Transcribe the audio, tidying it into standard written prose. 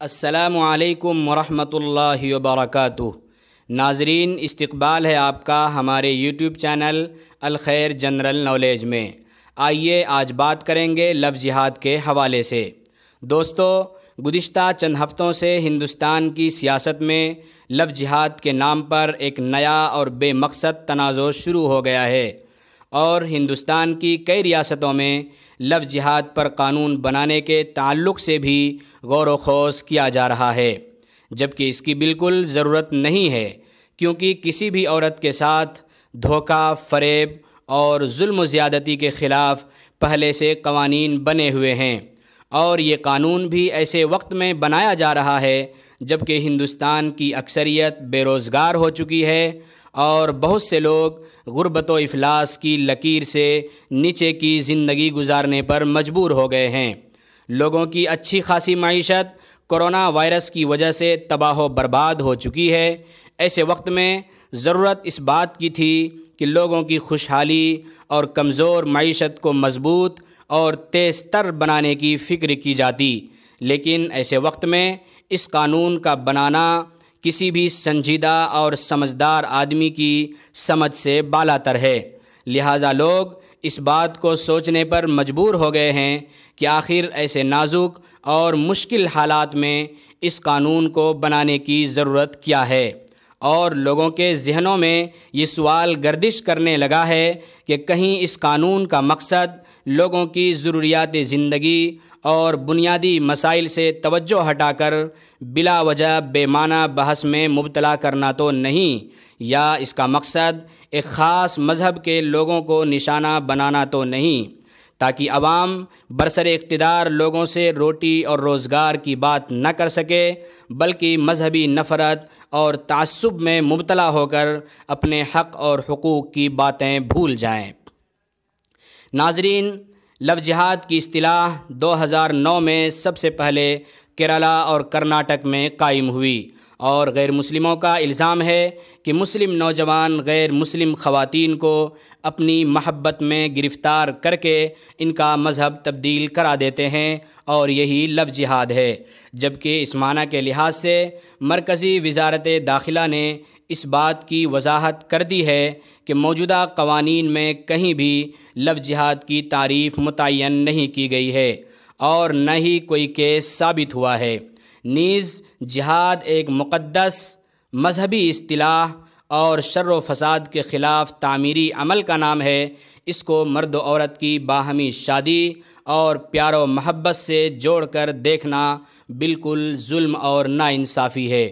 السلام علیکم ورحمۃ اللہ وبرکاتہ۔ ناظرین، استقبال ہے آپ کا ہمارے یوٹیوب چینل الخیر جنرل نالج میں۔ آئیے آج بات کریں گے لو جہاد کے حوالے سے۔ دوستو، گزشتہ چند ہفتوں سے ہندوستان کی سیاست میں لو جہاد کے نام پر ایک نیا اور بے مقصد تنازع شروع ہو گیا ہے، اور ہندوستان کی کئی ریاستوں میں لو جہاد پر قانون بنانے کے تعلق سے بھی غور و خوض کیا جا رہا ہے، جبکہ اس کی بالکل ضرورت نہیں ہے، کیونکہ کسی بھی عورت کے ساتھ دھوکہ، فریب اور ظلم و زیادتی کے خلاف پہلے سے قوانین بنے ہوئے ہیں، اور یہ قانون بھی ایسے وقت میں بنایا جا رہا ہے جبکہ ہندوستان کی اکثریت بے روزگار ہو چکی ہے اور بہت سے لوگ غربت و افلاس کی لکیر سے نیچے کی زندگی گزارنے پر مجبور ہو گئے ہیں۔ لوگوں کی اچھی خاصی معیشت کرونا وائرس کی وجہ سے تباہ و برباد ہو چکی ہے۔ ایسے وقت میں ضرورت اس بات کی تھی کہ لوگوں کی خوشحالی اور کمزور معیشت کو مضبوط اور تیز تر بنانے کی فکر کی جاتی، لیکن ایسے وقت میں اس قانون کا بنانا کسی بھی سنجیدہ اور سمجھدار آدمی کی سمجھ سے بالاتر ہے۔ لہٰذا لوگ اس بات کو سوچنے پر مجبور ہو گئے ہیں کہ آخر ایسے نازک اور مشکل حالات میں اس قانون کو بنانے کی ضرورت کیا ہے، اور لوگوں کے ذہنوں میں یہ سوال گردش کرنے لگا ہے کہ کہیں اس قانون کا مقصد لوگوں کی ضروریات زندگی اور بنیادی مسائل سے توجہ ہٹا کر بلا وجہ بے معنی بحث میں مبتلا کرنا تو نہیں، یا اس کا مقصد ایک خاص مذہب کے لوگوں کو نشانہ بنانا تو نہیں، تاکہ عوام برسر اقتدار لوگوں سے روٹی اور روزگار کی بات نہ کر سکے، بلکہ مذہبی نفرت اور تعصب میں مبتلا ہو کر اپنے حق اور حقوق کی باتیں بھول جائیں۔ ناظرین، لو جہاد کی اصطلاح 2009 میں سب سے پہلے کیرلا اور کرناٹک میں قائم ہوئی، اور غیر مسلموں کا الزام ہے کہ مسلم نوجوان غیر مسلم خواتین کو اپنی محبت میں گرفتار کر کے ان کا مذہب تبدیل کرا دیتے ہیں، اور یہی لو جہاد ہے، جبکہ اس معنی کے لحاظ سے مرکزی وزارت داخلہ نے اس بات کی وضاحت کر دی ہے کہ موجودہ قوانین میں کہیں بھی لو جہاد کی تعریف متعین نہیں کی گئی ہے، اور نہ ہی کوئی کیس ثابت ہوا ہے۔ نیز جہاد ایک مقدس مذہبی اصطلاح اور شر و فساد کے خلاف تعمیری عمل کا نام ہے۔ اس کو مرد و عورت کی باہمی شادی اور پیار و محبت سے جوڑ کر دیکھنا بالکل ظلم اور ناانصافی ہے۔